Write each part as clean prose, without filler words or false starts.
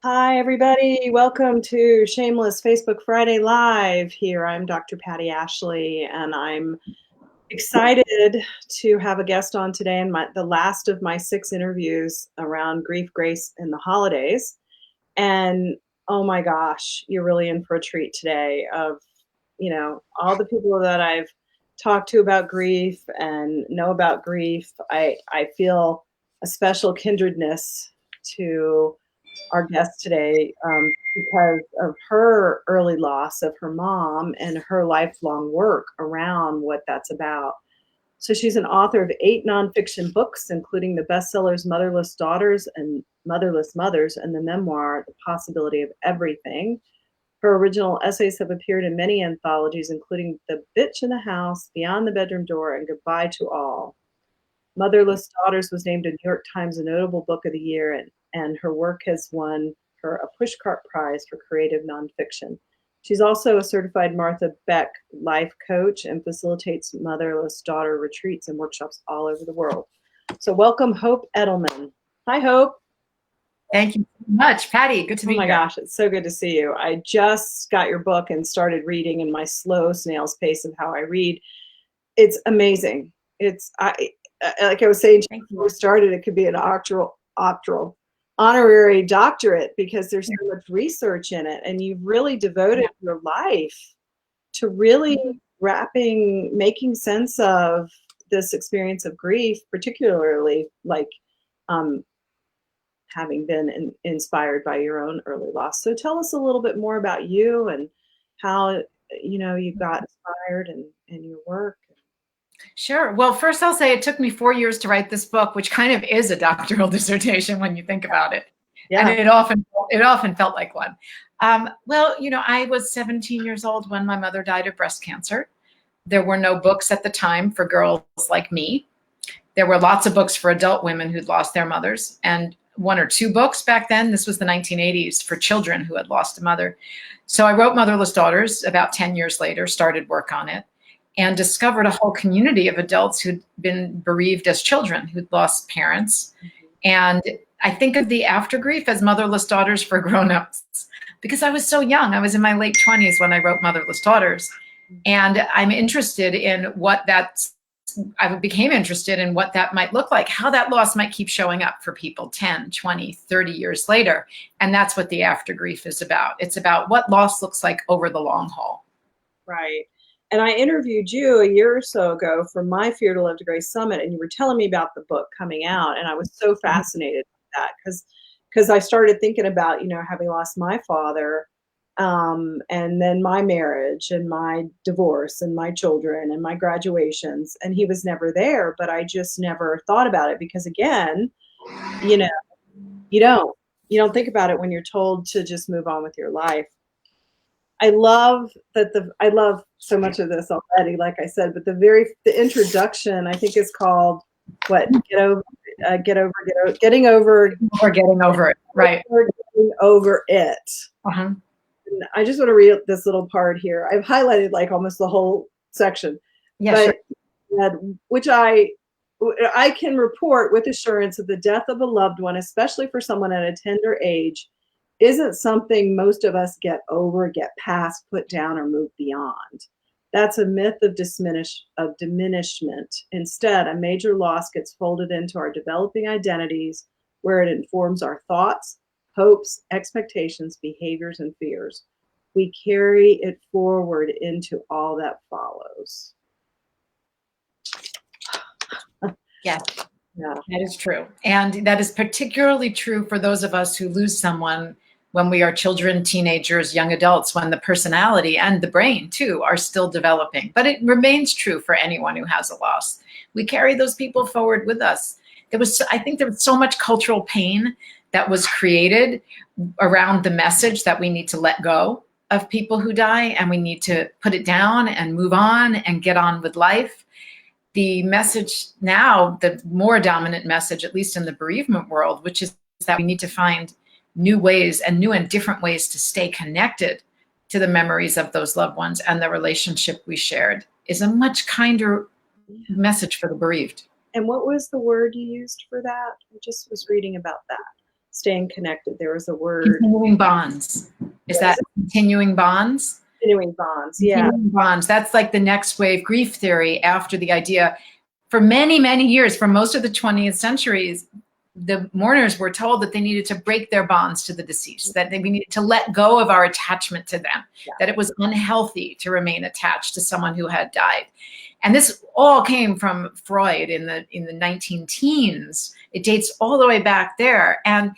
Hi, everybody. Welcome to Shameless Facebook Friday Live. Here, I'm Dr. Patti Ashley, and I'm excited to have a guest on today and the last of my 6 interviews around grief, grace, and the holidays. And oh my gosh, you're really in for a treat today of, all the people that I've talked to about grief and know about grief. I feel a special kindredness to our guest today because of her early loss of her mom and her lifelong work around what that's about. So she's an author of 8 nonfiction books, including the bestsellers Motherless Daughters and Motherless Mothers, and the memoir The Possibility of Everything. Her original essays have appeared in many anthologies, including The Bitch in the House, Beyond the Bedroom Door, and Goodbye to All. Motherless Daughters was named a New York Times a notable book of the year, and her work has won her a Pushcart Prize for creative nonfiction. She's also a certified Martha Beck life coach and facilitates motherless daughter retreats and workshops all over the world. So welcome, Hope Edelman. Hi, Hope. Thank you so much, Patti. Good to be here. Oh my gosh, it's so good to see you. I just got your book and started reading in my slow snail's pace of how I read. It's amazing. Like I was saying before we started, it could be an doctoral honorary doctorate because there's so much research in it, and you've really devoted your life to really making sense of this experience of grief, particularly like having been inspired by your own early loss. So tell us a little bit more about you and how you got inspired in your work. Sure. Well, first I'll say it took me 4 years to write this book, which kind of is a doctoral dissertation when you think about it. Yeah. And it often felt like one. Well, I was 17 years old when my mother died of breast cancer. There were no books at the time for girls like me. There were lots of books for adult women who'd lost their mothers, and 1 or 2 books back then. This was the 1980s for children who had lost a mother. So I wrote Motherless Daughters about 10 years later, started work on it, and discovered a whole community of adults who'd been bereaved as children, who'd lost parents. And I think of the after grief as Motherless Daughters for grown-ups, because I was so young. I was in my late 20s when I wrote Motherless Daughters. And I'm interested in I became interested in what that might look like, how that loss might keep showing up for people 10, 20, 30 years later. And that's what the after grief is about. It's about what loss looks like over the long haul. Right. And I interviewed you a year or so ago for my Fear to Love to Grace Summit, and you were telling me about the book coming out, and I was so fascinated with that because I started thinking about, having lost my father, and then my marriage and my divorce and my children and my graduations, and he was never there, but I just never thought about it because, again, you know, you don't think about it when you're told to just move on with your life. I love so much of this already, like I said, but the introduction I think is called what? Getting over it. Right. Getting over it. Uh-huh. And I just want to read this little part here. I've highlighted like almost the whole section. Yeah, but sure. Which I can report with assurance that the death of a loved one, especially for someone at a tender age, isn't something most of us get over, get past, put down, or move beyond. That's a myth of diminishment. Instead, a major loss gets folded into our developing identities, where it informs our thoughts, hopes, expectations, behaviors, and fears. We carry it forward into all that follows. Yes. Yeah, that is true. And that is particularly true for those of us who lose someone when we are children, teenagers, young adults, when the personality and the brain too are still developing. But it remains true for anyone who has a loss. We carry those people forward with us. I think there was so much cultural pain that was created around the message that we need to let go of people who die, and we need to put it down and move on and get on with life. The message now, the more dominant message, at least in the bereavement world, which is that we need to find new ways and new and different ways to stay connected to the memories of those loved ones and the relationship we shared, is a much kinder message for the bereaved. And what was the word you used for that? I just was reading about that. staying connected. There was a word. Continuing bonds. Is that continuing bonds? Continuing bonds, yeah. Continuing bonds. That's like the next wave grief theory after the idea. For many, many years, for most of the 20th centuries, the mourners were told that they needed to break their bonds to the deceased, that we needed to let go of our attachment to them, that it was unhealthy to remain attached to someone who had died. And this all came from Freud in the 19 teens. It dates all the way back there. And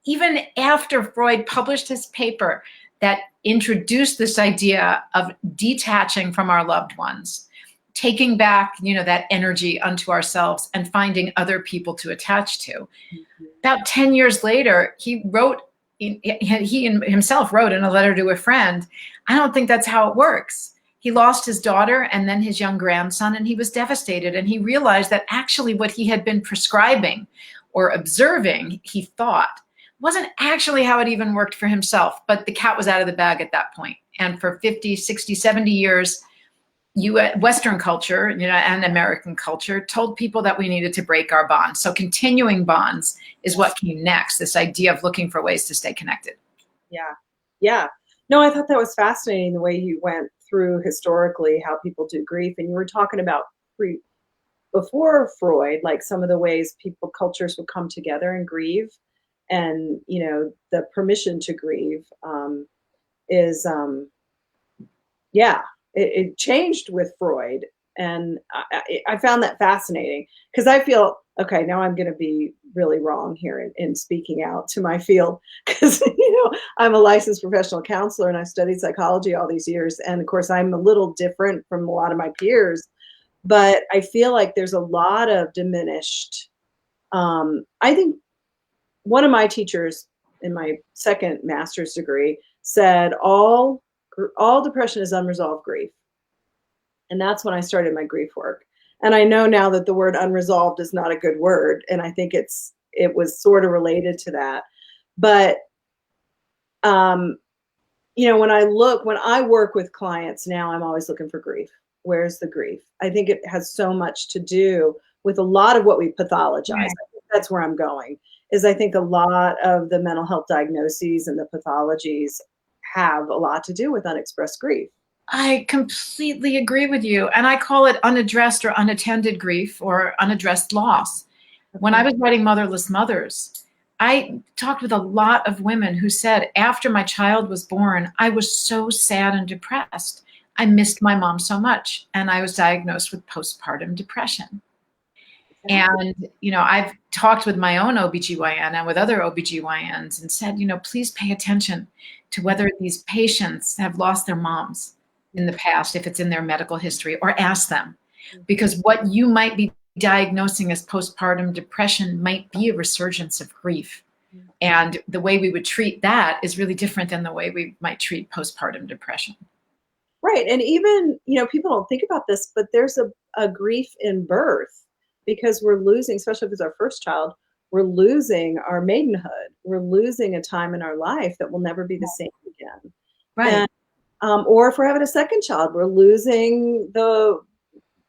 even after Freud published his paper that introduced this idea of detaching from our loved ones, taking back, that energy unto ourselves and finding other people to attach to. Mm-hmm. About 10 years later, he himself wrote in a letter to a friend, I don't think that's how it works. He lost his daughter and then his young grandson, and he was devastated. And he realized that actually what he had been prescribing or observing, he thought, wasn't actually how it even worked for himself. But the cat was out of the bag at that point. And for 50, 60, 70 years, Western culture, and American culture told people that we needed to break our bonds. So continuing bonds is what came next, this idea of looking for ways to stay connected. Yeah. Yeah. No, I thought that was fascinating, the way you went through historically how people do grief. And you were talking about before Freud, like some of the ways cultures would come together and grieve. And, the permission to grieve is, it changed with Freud. And I found that fascinating because I feel, okay, now I'm going to be really wrong here in speaking out to my field because, I'm a licensed professional counselor and I've studied psychology all these years. And of course, I'm a little different from a lot of my peers, but I feel like there's a lot of diminished. I think one of my teachers in my second master's degree said all depression is unresolved grief. And that's when I started my grief work. And I know now that the word unresolved is not a good word. And I think it was sort of related to that. But, when I work with clients now, I'm always looking for grief. Where's the grief? I think it has so much to do with a lot of what we pathologize. Right. I think that's where I'm going, is I think a lot of the mental health diagnoses and the pathologies have a lot to do with unexpressed grief. I completely agree with you. And I call it unaddressed or unattended grief or unaddressed loss. Okay. When I was writing Motherless Mothers, I talked with a lot of women who said, after my child was born, I was so sad and depressed. I missed my mom so much. And I was diagnosed with postpartum depression. And, I've talked with my own OBGYN and with other OBGYNs and said, please pay attention to whether these patients have lost their moms in the past, if it's in their medical history, or ask them. Because what you might be diagnosing as postpartum depression might be a resurgence of grief. And the way we would treat that is really different than the way we might treat postpartum depression. Right. And even, people don't think about this, but there's a grief in birth, because we're losing, especially if it's our first child, we're losing our maidenhood. We're losing a time in our life that will never be the same again. Right. And, or if we're having a second child, we're losing the,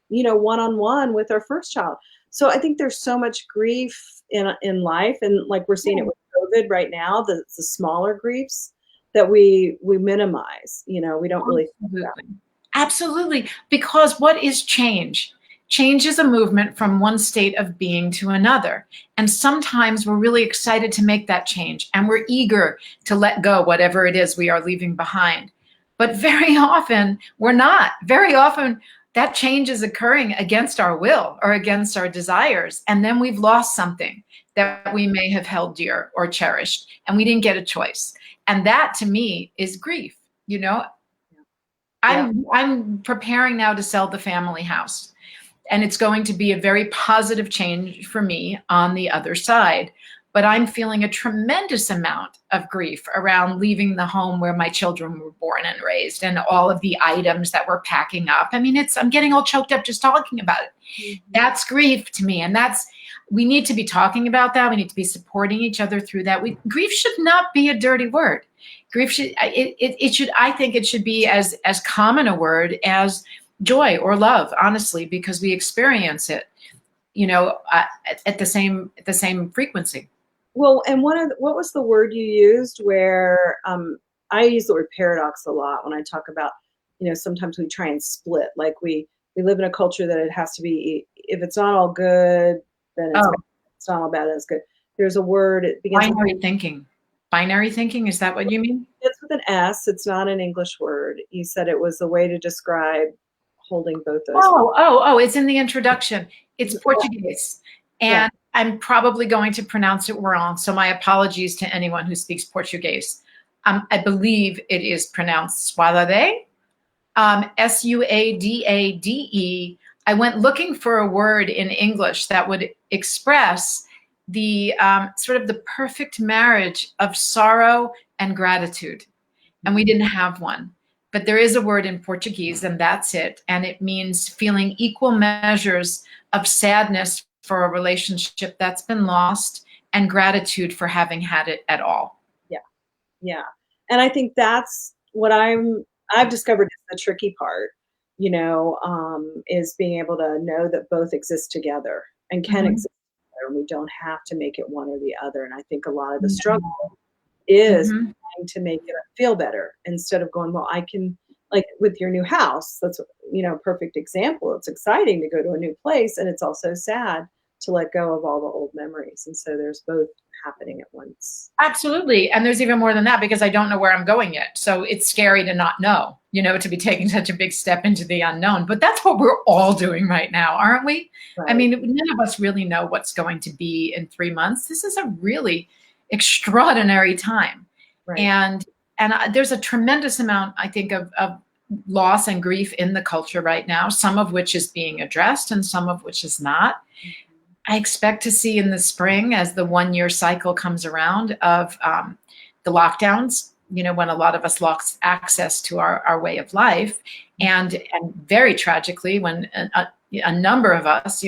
one-on-one with our first child. So I think there's so much grief in life. And like we're seeing it with COVID right now, the smaller griefs that we minimize, we don't really think about. Absolutely. Because what is change? Change is a movement from one state of being to another. And sometimes we're really excited to make that change and we're eager to let go whatever it is we are leaving behind. But very often we're not. Very often that change is occurring against our will or against our desires. And then we've lost something that we may have held dear or cherished, and we didn't get a choice. And that to me is grief. I'm preparing now to sell the family house. And it's going to be a very positive change for me on the other side. But I'm feeling a tremendous amount of grief around leaving the home where my children were born and raised, and all of the items that we're packing up. I mean, I'm getting all choked up just talking about it. Mm-hmm. That's grief to me. And we need to be talking about that. We need to be supporting each other through that. Grief should not be a dirty word. Grief should, I think it should be as common a word as joy or love, honestly, because we experience it, at the same frequency. Well, and what was the word you used where I use the word paradox a lot when I talk about, sometimes we try and split. Like we live in a culture that it has to be, if it's not all good, then it's bad. Oh, If it's not all bad, then it's good. There's a word, it begins with, binary thinking. Binary thinking, is that what you mean? it's with an S. It's not an English word. You said it was a way to describe holding both those. Oh, it's in the introduction. It's Portuguese. Yeah. And I'm probably going to pronounce it wrong. So my apologies to anyone who speaks Portuguese. I believe it is pronounced suadade, Suadade. I went looking for a word in English that would express the sort of the perfect marriage of sorrow and gratitude. And we didn't have one. But there is a word in Portuguese, and that's it. And it means feeling equal measures of sadness for a relationship that's been lost and gratitude for having had it at all. Yeah. Yeah. And I think that's what I've discovered is the tricky part, is being able to know that both exist together and can Mhm. exist together, and we don't have to make it one or the other. And I think a lot of the Yeah. struggle is Mhm. trying to make it feel better instead of going, well, I can, like with your new house, that's, a perfect example. It's exciting to go to a new place, and it's also sad to let go of all the old memories. And so there's both happening at once. Absolutely. And there's even more than that because I don't know where I'm going yet. So it's scary to not know, to be taking such a big step into the unknown. But that's what we're all doing right now, aren't we? I Right. mean, none of us really know what's going to be in 3 months. This is a really extraordinary time. Right. And there's a tremendous amount, I think, of loss and grief in the culture right now, some of which is being addressed and some of which is not. I expect to see in the spring, as the 1 year cycle comes around, of the lockdowns, when a lot of us lost access to our way of life. And very tragically, when a number of us,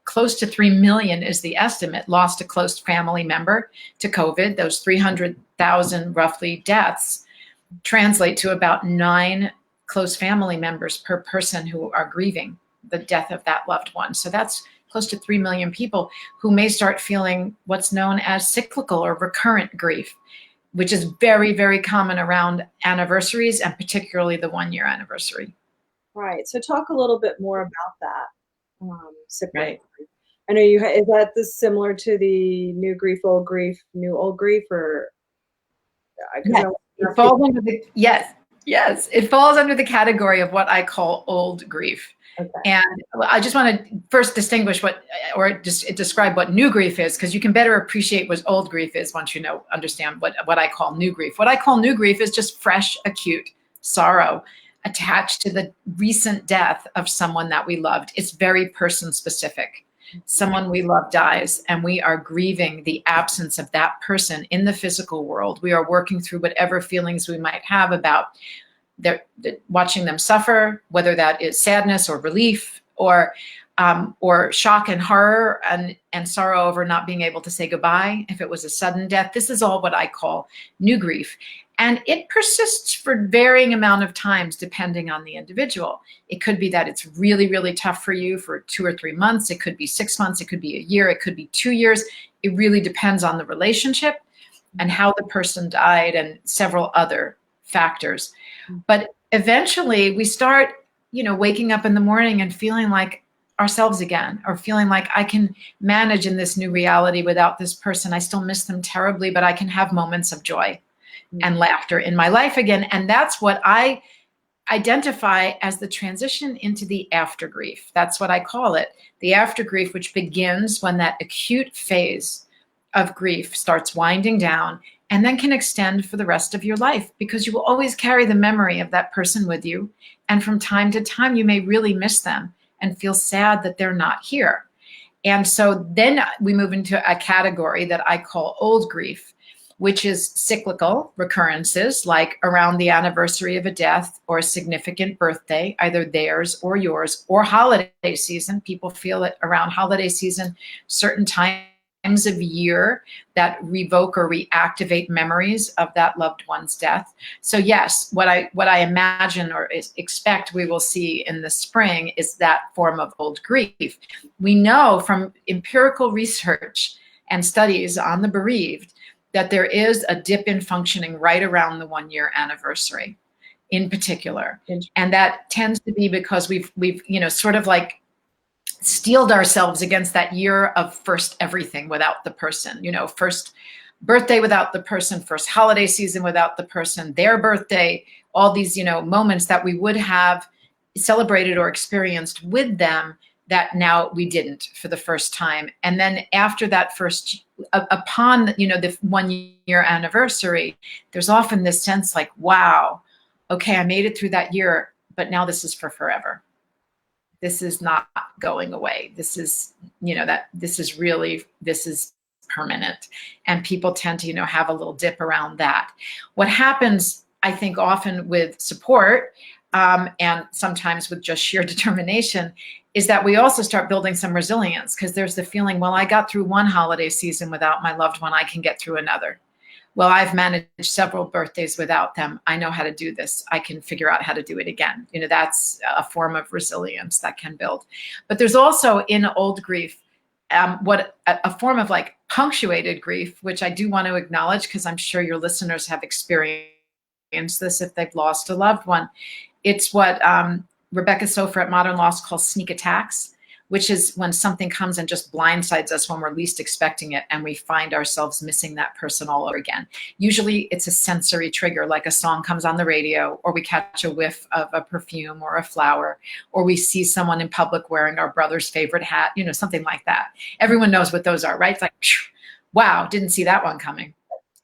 close to 3 million is the estimate, lost a close family member to COVID. Those 300,000 roughly deaths translate to about 9 close family members per person who are grieving the death of that loved one. So that's close to 3 million people who may start feeling what's known as cyclical or recurrent grief, which is very, very common around anniversaries, and particularly the 1 year anniversary. Right. So talk a little bit more about that. Cyclical Right. grief. I know is that this similar to the old grief, new old grief, or because Yes. It falls under the, yes, it falls under the category of what I call old grief. okay. And I just want to first distinguish or just describe what new grief is, because you can better appreciate what old grief is once you understand what I call new grief. What I call new grief is just fresh, acute sorrow attached to the recent death of someone that we loved. It's very person specific. Someone we love dies, and we are grieving the absence of that person in the physical world. We are working through whatever feelings we might have about watching them suffer, whether that is sadness or relief or shock and horror and sorrow over not being able to say goodbye if it was a sudden death. This is all what I call new grief. And it persists for varying amount of times depending on the individual. It could be that it's really, really tough for you for 2 or 3 months. It could be 6 months. It could be a year. It could be 2 years. It really depends on the relationship and how the person died and several other factors. But eventually we start, waking up in the morning and feeling like ourselves again, or feeling like I can manage in this new reality without this person. I still miss them terribly, but I can have moments of joy and laughter in my life again. And that's what I identify as the transition into the after grief. That's what I call it. The after grief, which begins when that acute phase of grief starts winding down and then can extend for the rest of your life, because you will always carry the memory of that person with you. And from time to time, you may really miss them and feel sad that they're not here. And so then we move into a category that I call old grief, which is cyclical recurrences, like around the anniversary of a death or a significant birthday, either theirs or yours, or holiday season. People feel it around holiday season, certain times of year that revoke or reactivate memories of that loved one's death. So yes, what I imagine or expect we will see in the spring is that form of old grief. We know from empirical research and studies on the bereaved that there is a dip in functioning right around the 1 year anniversary in particular. And that tends to be because we've, sort of like steeled ourselves against that year of first everything without the person, first birthday without the person, first holiday season without the person, their birthday, all these, moments that we would have celebrated or experienced with them that now we didn't for the first time. And then after that first, upon, the 1 year anniversary, there's often this sense like, wow, okay, I made it through that year, but now this is for forever. This is not going away. This is, this is permanent. And people tend to, have a little dip around that. What happens, I think, often with support, and sometimes with just sheer determination, is that we also start building some resilience, because there's the feeling, well, I got through one holiday season without my loved one, I can get through another. Well, I've managed several birthdays without them. I know how to do this. I can figure out how to do it again. That's a form of resilience that can build. But there's also in old grief, a form of like punctuated grief, which I do want to acknowledge, because I'm sure your listeners have experienced this if they've lost a loved one. It's what Rebecca Sofer at Modern Loss calls sneak attacks, which is when something comes and just blindsides us when we're least expecting it, and we find ourselves missing that person all over again. Usually it's a sensory trigger, like a song comes on the radio, or we catch a whiff of a perfume or a flower, or we see someone in public wearing our brother's favorite hat, something like that. Everyone knows what those are, right? It's like, wow, didn't see that one coming.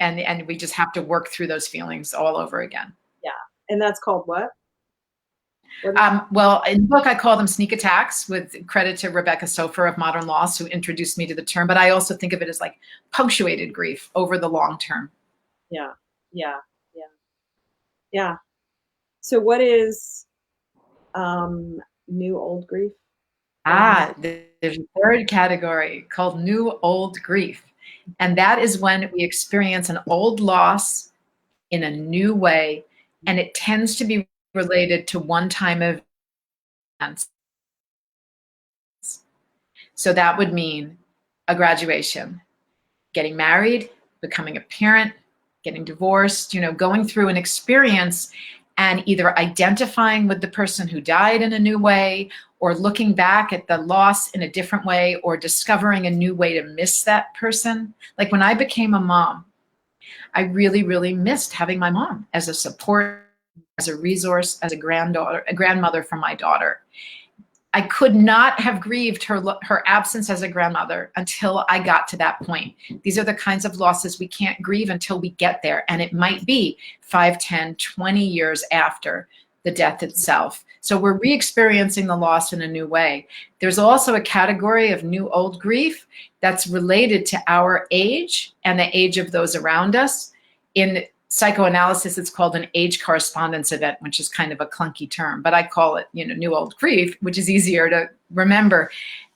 And we just have to work through those feelings all over again. Yeah. And that's called what? Well, in the book, I call them sneak attacks, with credit to Rebecca Sofer of Modern Loss, who introduced me to the term. But I also think of it as like punctuated grief over the long term. Yeah. So what is new old grief? There's a third category called new old grief. And that is when we experience an old loss in a new way. And it tends to be related to one-time events. So that would mean a graduation, getting married, becoming a parent, getting divorced, going through an experience and either identifying with the person who died in a new way, or looking back at the loss in a different way, or discovering a new way to miss that person. Like when I became a mom, I really, really missed having my mom as a support, as a resource, as a grandmother for my daughter. I could not have grieved her absence as a grandmother until I got to that point. These are the kinds of losses we can't grieve until we get there. And it might be 5, 10, 20 years after the death itself. So we're re-experiencing the loss in a new way. There's also a category of new old grief that's related to our age and the age of those around us. In psychoanalysis, it's called an age correspondence event, which is kind of a clunky term, but I call it, new old grief, which is easier to remember.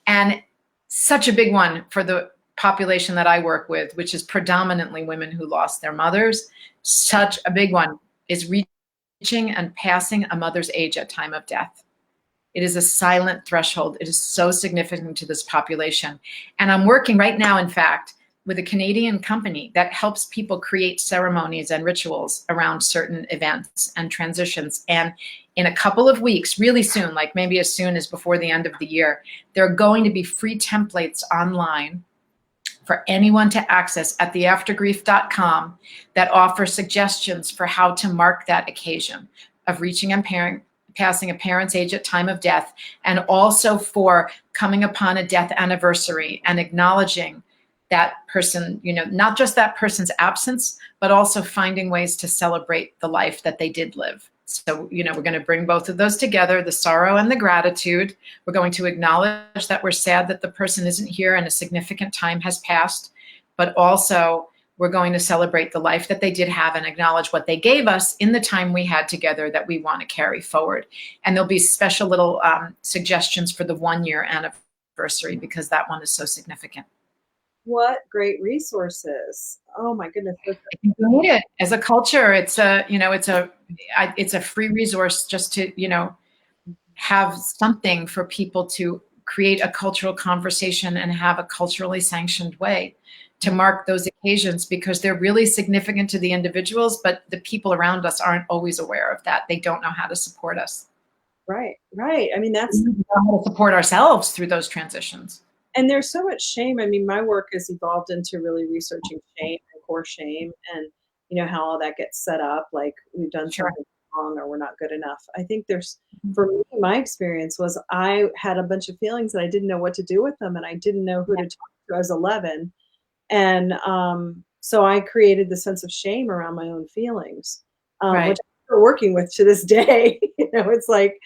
And such a big one for the population that I work with, which is predominantly women who lost their mothers. Such a big one is reaching and passing a mother's age at time of death. It is a silent threshold. It is so significant to this population. And I'm working right now, in fact, with a Canadian company that helps people create ceremonies and rituals around certain events and transitions. And in a couple of weeks, really soon, like maybe as soon as before the end of the year, there are going to be free templates online for anyone to access at theaftergrief.com that offer suggestions for how to mark that occasion of reaching and passing a parent's age at time of death, and also for coming upon a death anniversary and acknowledging that person, not just that person's absence, but also finding ways to celebrate the life that they did live. So, we're going to bring both of those together, the sorrow and the gratitude. We're going to acknowledge that we're sad that the person isn't here and a significant time has passed, but also we're going to celebrate the life that they did have and acknowledge what they gave us in the time we had together that we want to carry forward. And there'll be special little suggestions for the 1 year anniversary, because that one is so significant. What great resources. Oh my goodness. I think we need it as a culture. It's a free resource just to, have something for people to create a cultural conversation and have a culturally sanctioned way to mark those occasions, because they're really significant to the individuals, but the people around us aren't always aware of that. They don't know how to support us. Right, right. I mean, We need to know how to support ourselves through those transitions. and there's so much shame. I mean, my work has evolved into really researching shame and core shame and, how all that gets set up, like we've done Sure. something wrong or we're not good enough. I think for me, my experience was I had a bunch of feelings and I didn't know what to do with them and I didn't know who to talk to. I was 11. And so I created the sense of shame around my own feelings, Right. which I'm still working with to this day. It's like,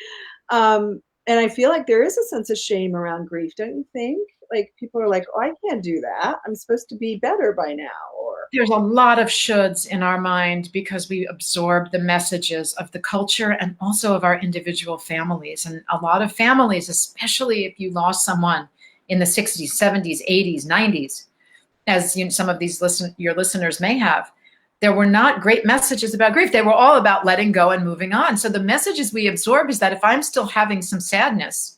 and I feel like there is a sense of shame around grief, don't you think? Like people are like, oh, I can't do that. I'm supposed to be better by now. Or There's a lot of shoulds in our mind because we absorb the messages of the culture and also of our individual families. And a lot of families, especially if you lost someone in the 60s, 70s, 80s, 90s, as some of these your listeners may have, there were not great messages about grief. They were all about letting go and moving on. So the messages we absorb is that if I'm still having some sadness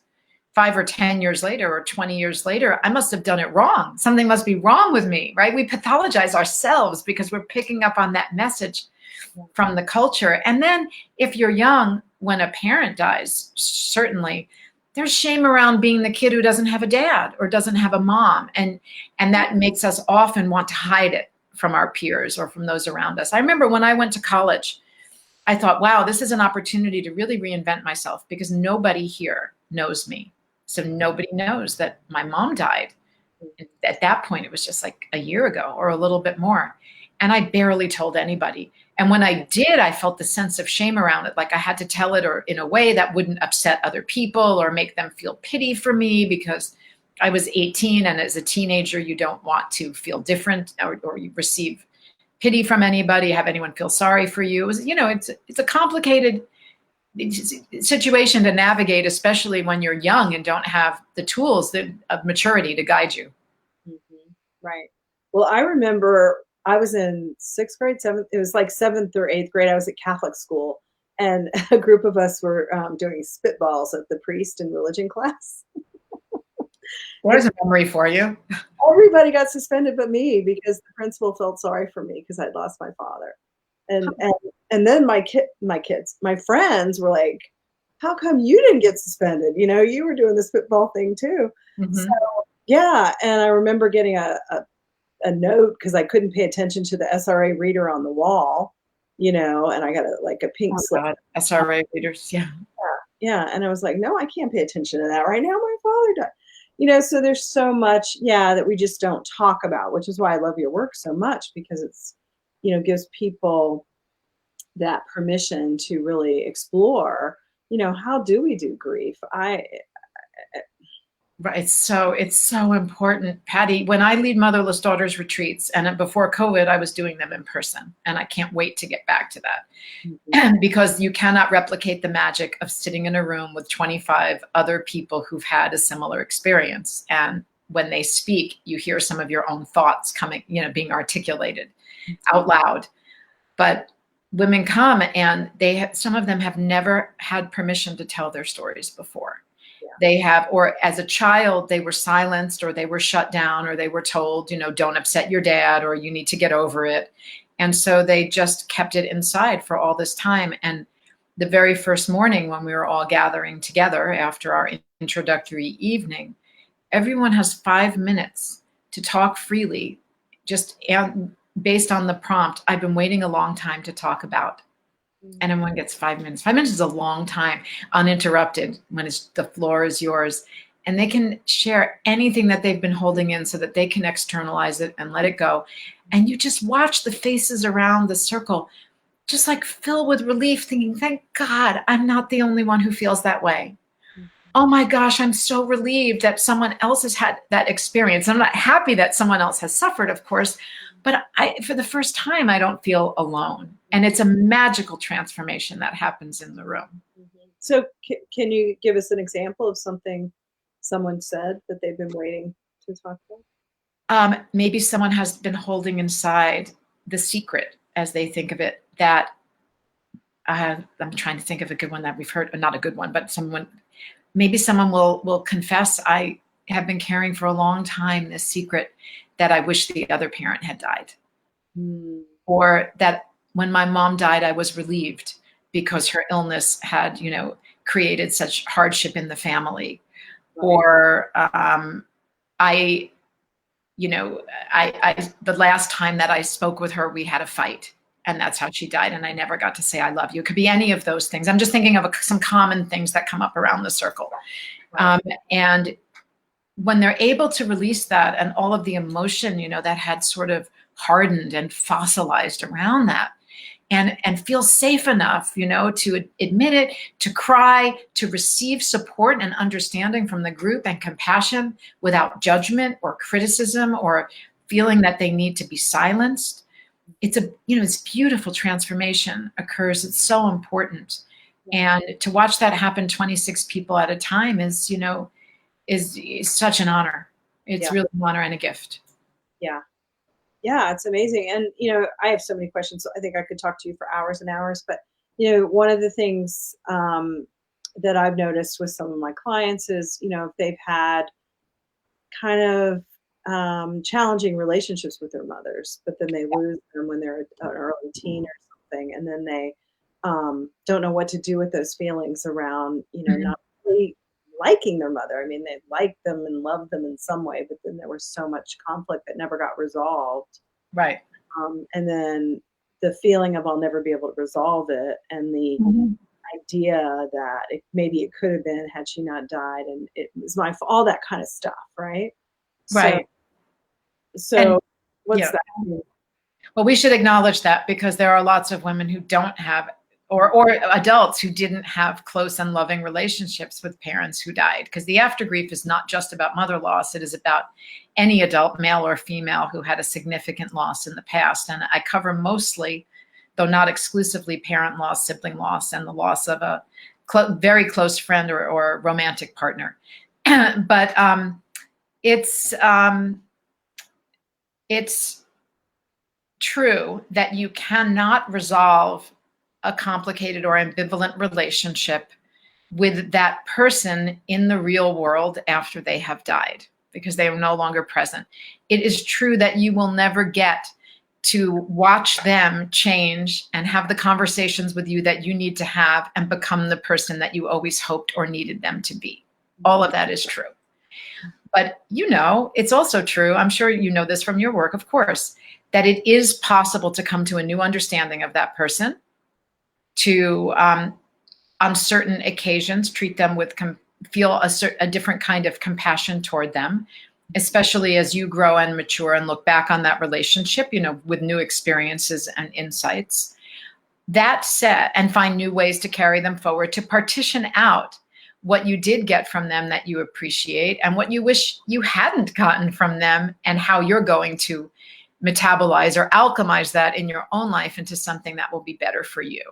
5 or 10 years later or 20 years later, I must have done it wrong. Something must be wrong with me, right? We pathologize ourselves because we're picking up on that message from the culture. And then if you're young, when a parent dies, certainly there's shame around being the kid who doesn't have a dad or doesn't have a mom. And that makes us often want to hide it from our peers or from those around us. I remember when I went to college, I thought, wow, this is an opportunity to really reinvent myself because nobody here knows me. So nobody knows that my mom died. At that point, it was just like a year ago or a little bit more. And I barely told anybody. And when I did, I felt the sense of shame around it. Like I had to tell it or in a way that wouldn't upset other people or make them feel pity for me because I was 18. And as a teenager, you don't want to feel different or you receive pity from anybody, have anyone feel sorry for you. It was, it's a complicated situation to navigate, especially when you're young and don't have the tools of maturity to guide you. Mm-hmm. Right. Well, I remember I was in 6th grade, 7th, it was like 7th or 8th grade. I was at Catholic school and a group of us were doing spitballs at the priest and religion class. There's a memory for you. Everybody got suspended but me because the principal felt sorry for me because I'd lost my father. And then my kids, my friends were like, how come you didn't get suspended? You were doing the spitball thing too. Mm-hmm. So yeah. And I remember getting a note because I couldn't pay attention to the SRA reader on the wall, and I got a pink slip. God. SRA readers. Yeah. Yeah. And I was like, no, I can't pay attention to that right now. My father died. So there's so much, that we just don't talk about, which is why I love your work so much because it's, gives people that permission to really explore, how do we do grief? Right. It's so important, Patti. When I lead motherless daughters retreats, and before COVID, I was doing them in person, and I can't wait to get back to that. Mm-hmm. Because you cannot replicate the magic of sitting in a room with 25 other people who've had a similar experience. And when they speak, you hear some of your own thoughts coming, being articulated out loud. But women come and some of them have never had permission to tell their stories before. They have, or as a child, they were silenced or they were shut down or they were told, don't upset your dad or you need to get over it. And so they just kept it inside for all this time. And the very first morning when we were all gathering together after our introductory evening, everyone has 5 minutes to talk freely, just based on the prompt, I've been waiting a long time to talk about. And everyone gets 5 minutes. 5 minutes is a long time, uninterrupted, when the floor is yours. And they can share anything that they've been holding in so that they can externalize it and let it go. And you just watch the faces around the circle just like fill with relief, thinking, thank God I'm not the only one who feels that way. Oh my gosh, I'm so relieved that someone else has had that experience. I'm not happy that someone else has suffered, of course, but for the first time, I don't feel alone. And it's a magical transformation that happens in the room. So can you give us an example of something someone said that they've been waiting to talk about? Maybe someone has been holding inside the secret, as they think of it, that I'm trying to think of a good one that we've heard, not a good one, but someone maybe someone will confess, I have been carrying for a long time this secret that I wish the other parent had died. Mm. Or that when my mom died, I was relieved because her illness had, created such hardship in the family. Right. Or I, the last time that I spoke with her, we had a fight, and that's how she died, and I never got to say I love you. It could be any of those things. I'm just thinking of some common things that come up around the circle. Right. And when they're able to release that and all of the emotion, that had sort of hardened and fossilized around that, and feel safe enough, to admit it, to cry, to receive support and understanding from the group and compassion without judgment or criticism or feeling that they need to be silenced. It's beautiful transformation occurs. It's so important. And to watch that happen 26 people at a time is such an honor. It's really an honor and a gift. Yeah. Yeah, it's amazing. And, I have so many questions. So I think I could talk to you for hours and hours. But, one of the things that I've noticed with some of my clients is, if they've had kind of challenging relationships with their mothers, but then they lose them when they're an early teen or something. And then they don't know what to do with those feelings around, not really liking their mother. I mean, they liked them and loved them in some way, but then there was so much conflict that never got resolved. Right. And then the feeling of I'll never be able to resolve it, and the idea that maybe it could have been had she not died, and it was my fault, all that kind of stuff, right? Right. So what's that? Well, we should acknowledge that, because there are lots of women who don't have, or adults who didn't have close and loving relationships with parents who died. Because the after grief is not just about mother loss. It is about any adult, male or female, who had a significant loss in the past. And I cover mostly, though not exclusively, parent loss, sibling loss, and the loss of a very close friend or romantic partner. But it's true that you cannot resolve a complicated or ambivalent relationship with that person in the real world after they have died, because they are no longer present. It is true that you will never get to watch them change and have the conversations with you that you need to have and become the person that you always hoped or needed them to be. All of that is true. But it's also true, I'm sure you know this from your work, of course, that it is possible to come to a new understanding of that person, to, on certain occasions, treat them with, feel a different kind of compassion toward them, especially as you grow and mature and look back on that relationship, with new experiences and insights. That said, and find new ways to carry them forward, to partition out what you did get from them that you appreciate and what you wish you hadn't gotten from them, and how you're going to metabolize or alchemize that in your own life into something that will be better for you,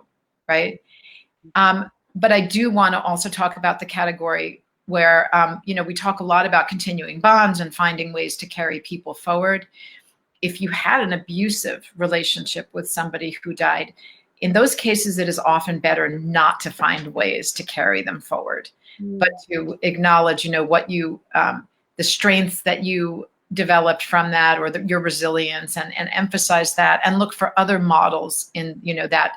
right? But I do want to also talk about the category where, we talk a lot about continuing bonds and finding ways to carry people forward. If you had an abusive relationship with somebody who died, in those cases, it is often better not to find ways to carry them forward, but to acknowledge, what you, the strengths that you developed from that, or your resilience, and emphasize that, and look for other models in, that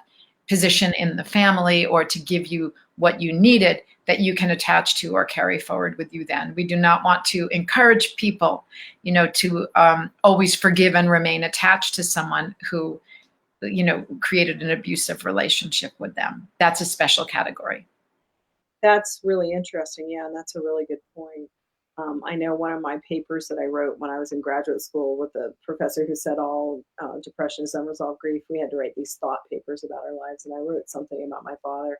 position in the family, or to give you what you needed that you can attach to or carry forward with you then. We do not want to encourage people, to always forgive and remain attached to someone who, created an abusive relationship with them. That's a special category. That's really interesting. Yeah, and that's a really good point. I know one of my papers that I wrote when I was in graduate school with a professor who said all depression is unresolved grief, we had to write these thought papers about our lives. And I wrote something about my father.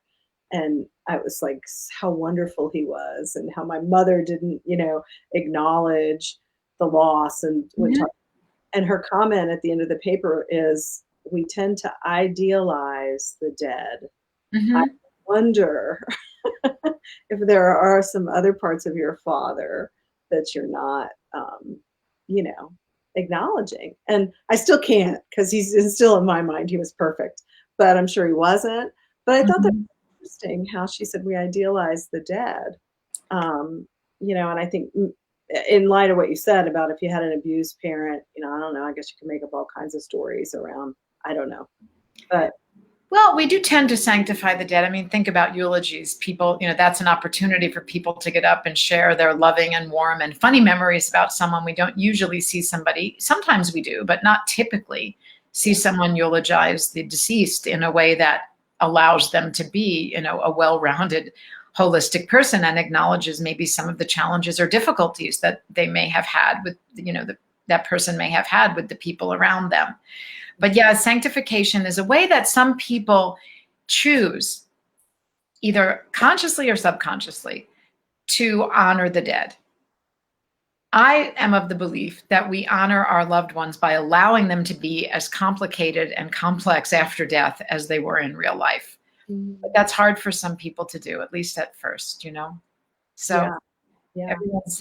And I was like, how wonderful he was, and how my mother didn't, acknowledge the loss. And and her comment at the end of the paper is, we tend to idealize the dead. I wonder if there are some other parts of your father that you're not, acknowledging. And I still can't, because he's still in my mind, he was perfect, but I'm sure he wasn't. But I thought that was interesting how she said we idealize the dead. You know, and I think in light of what you said about if you had an abused parent, you know, I don't know, I guess you can make up all kinds of stories around, I don't know. But Well, we do tend to sanctify the dead. I mean, think about eulogies. People, that's an opportunity for people to get up and share their loving and warm and funny memories about someone. We don't usually see somebody, sometimes we do, but not typically see someone eulogize the deceased in a way that allows them to be, a well-rounded, holistic person and acknowledges maybe some of the challenges or difficulties that they may have had with, that person may have had with the people around them. But yeah, sanctification is a way that some people choose, either consciously or subconsciously, to honor the dead. I am of the belief that we honor our loved ones by allowing them to be as complicated and complex after death as they were in real life. But that's hard for some people to do, at least at first, So yeah.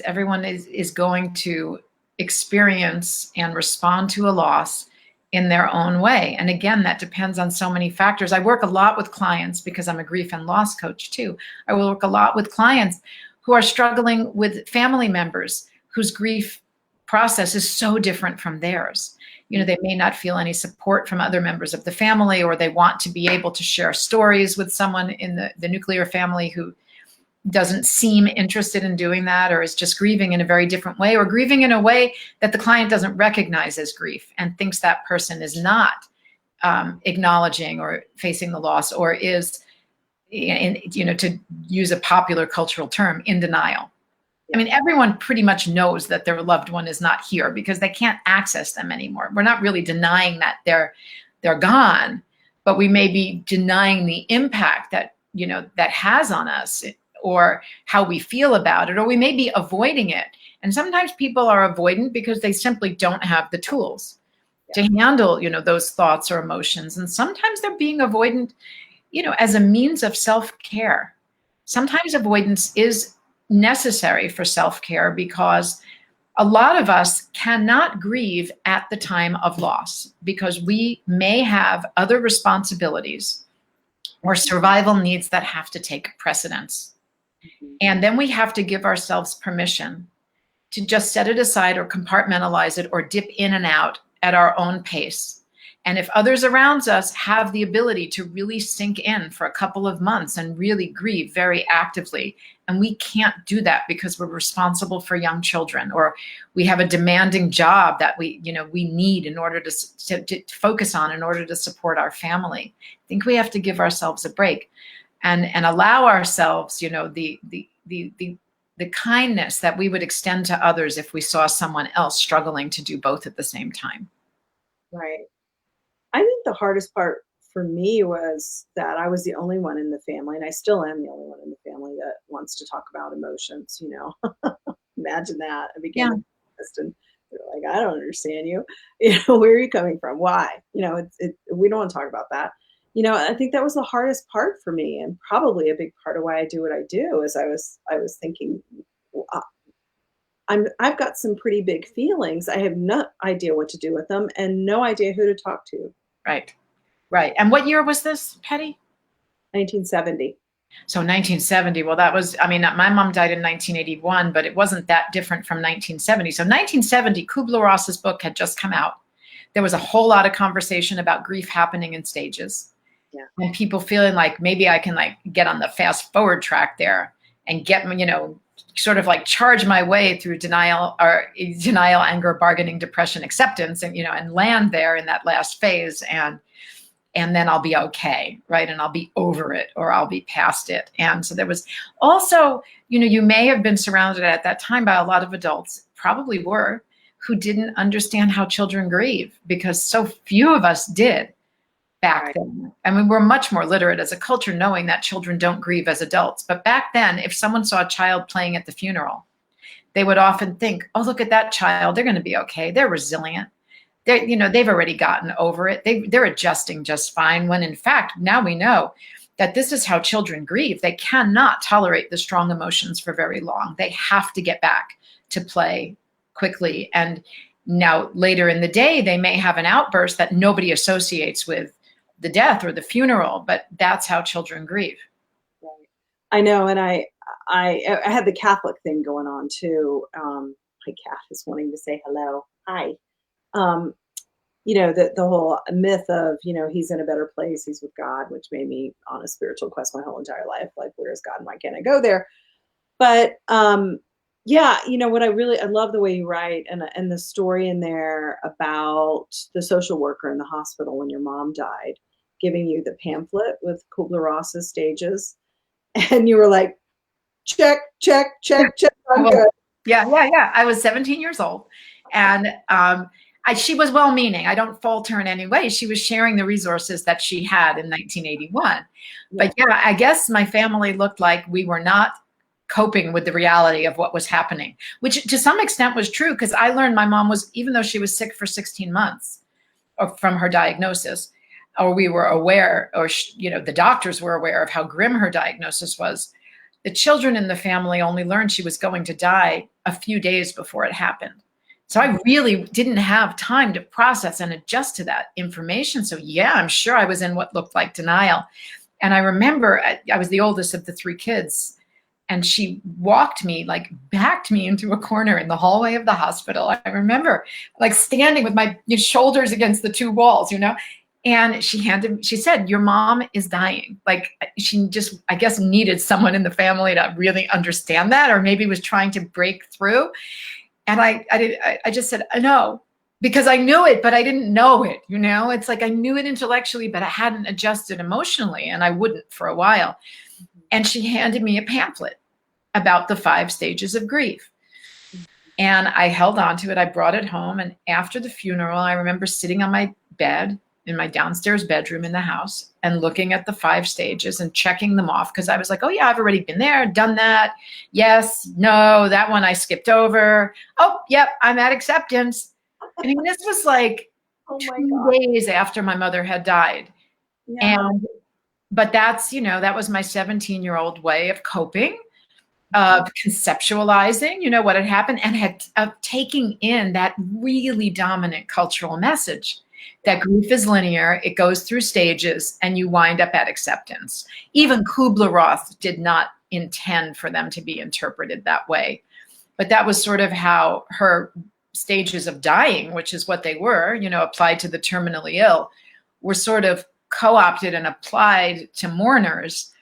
everyone is going to experience and respond to a loss in their own way. And again, that depends on so many factors. I work a lot with clients because I'm a grief and loss coach too. I will work a lot with clients who are struggling with family members whose grief process is so different from theirs. They may not feel any support from other members of the family, or they want to be able to share stories with someone in the nuclear family who doesn't seem interested in doing that, or is just grieving in a very different way, or grieving in a way that the client doesn't recognize as grief and thinks that person is not acknowledging or facing the loss, or is, to use a popular cultural term, in denial. I mean, everyone pretty much knows that their loved one is not here because they can't access them anymore. We're not really denying that they're gone, but we may be denying the impact that, that has on us, or how we feel about it, or we may be avoiding it. And sometimes people are avoidant because they simply don't have the tools to handle, those thoughts or emotions. And sometimes they're being avoidant, as a means of self-care. Sometimes avoidance is necessary for self-care because a lot of us cannot grieve at the time of loss because we may have other responsibilities or survival needs that have to take precedence. And then we have to give ourselves permission to just set it aside or compartmentalize it or dip in and out at our own pace. And if others around us have the ability to really sink in for a couple of months and really grieve very actively, and we can't do that because we're responsible for young children, or we have a demanding job that we need in order to focus on in order to support our family, I think we have to give ourselves a break and allow ourselves, the kindness that we would extend to others if we saw someone else struggling to do both at the same time. Right. I think the hardest part for me was that I was the only one in the family, and I still am the only one in the family that wants to talk about emotions, Imagine that. I became a therapist, and they're like, I don't understand you. Where are you coming from? Why? We don't want to talk about that. I think that was the hardest part for me, and probably a big part of why I do what I do is I was thinking, I've got some pretty big feelings. I have no idea what to do with them and no idea who to talk to. Right. And what year was this, Patti? 1970. So 1970, well, that was, my mom died in 1981, but it wasn't that different from 1970. So 1970, Kubler-Ross's book had just come out. There was a whole lot of conversation about grief happening in stages. Yeah. And people feeling like maybe I can get on the fast forward track there and get, sort of charge my way through denial, anger, bargaining, depression, acceptance, and land there in that last phase. And then I'll be okay, right? And I'll be over it, or I'll be past it. And so there was also, you may have been surrounded at that time by a lot of adults, probably were, who didn't understand how children grieve, because so few of us did back then. We're much more literate as a culture, knowing that children don't grieve as adults. But back then, if someone saw a child playing at the funeral, they would often think, oh, look at that child. They're going to be okay. They're resilient. They've already gotten over it. They're adjusting just fine. When in fact, now we know that this is how children grieve. They cannot tolerate the strong emotions for very long. They have to get back to play quickly. And now later in the day, they may have an outburst that nobody associates with the death or the funeral, but that's how children grieve. Right. I know. And I had the Catholic thing going on too. My cat is wanting to say hello. Hi. Um, the whole myth of, he's in a better place, he's with God, which made me on a spiritual quest my whole entire life. Like, where is God? And why can't I go there? But yeah, I love the way you write, and the story in there about the social worker in the hospital when your mom died, giving you the pamphlet with Kubler-Ross's stages, and you were like, check, check, check, check, I'm Well, good. yeah. I was 17 years old, and she was well-meaning. I don't fault her in any way. She was sharing the resources that she had in 1981. But yeah, I guess my family looked like we were not coping with the reality of what was happening, which to some extent was true, because I learned my mom was, even though she was sick for 16 months from her diagnosis, or we were aware, or the doctors were aware of how grim her diagnosis was. The children in the family only learned she was going to die a few days before it happened. So I really didn't have time to process and adjust to that information. So yeah, I'm sure I was in what looked like denial. And I remember I was the oldest of the three kids, and she backed me into a corner in the hallway of the hospital. I remember like standing with my shoulders against the two walls, and she said, your mom is dying. Like, she just, I guess, needed someone in the family to really understand that, or maybe was trying to break through. And I just said, no, because I knew it, but I didn't know it. It's like I knew it intellectually, but I hadn't adjusted emotionally, and I wouldn't for a while. And she handed me a pamphlet about the 5 stages of grief. And I held on to it. I brought it home. And after the funeral, I remember sitting on my bed in my downstairs bedroom in the house and looking at the 5 stages and checking them off, because I was like, oh yeah, I've already been there, done that. Yes, no, that one I skipped over. Oh, yep, I'm at acceptance. I mean, this was like 2 days after my mother had died. Yeah. But that's, that was my 17-year-old way of coping, of conceptualizing, what had happened, and of taking in that really dominant cultural message that grief is linear, it goes through stages, and you wind up at acceptance. Even Kubler-Ross did not intend for them to be interpreted that way. But that was sort of how her stages of dying, which is what they were, applied to the terminally ill, were sort of co-opted and applied to mourners.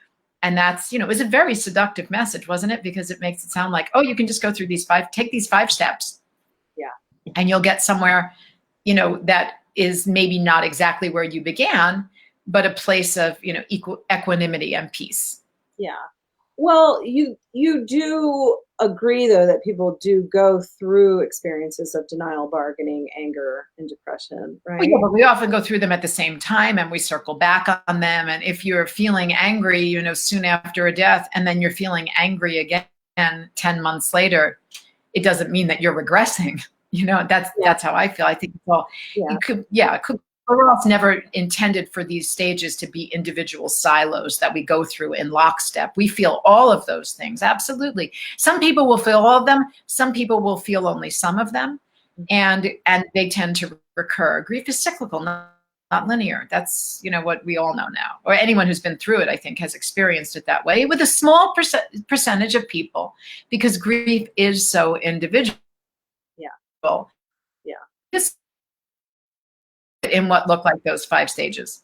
And that's, it was a very seductive message, wasn't it? Because it makes it sound like, oh, you can just go through take these 5 steps. Yeah. And you'll get somewhere, that is maybe not exactly where you began, but a place of, equanimity and peace. Yeah. Well, you do agree, though, that people do go through experiences of denial, bargaining, anger, and depression, right? Well, yeah, but we often go through them at the same time, and we circle back on them. And if you're feeling angry, soon after a death, and then you're feeling angry again 10 months later, it doesn't mean that you're regressing. That's how I feel. I think, well, Kubler-Ross never intended for these stages to be individual silos that we go through in lockstep. We feel all of those things. Absolutely. Some people will feel all of them. Some people will feel only some of them. And they tend to recur. Grief is cyclical, not linear. That's, what we all know now, or anyone who's been through it, I think, has experienced it that way, with a small percentage of people, because grief is so individual. Yeah. Just in what look like those 5 stages.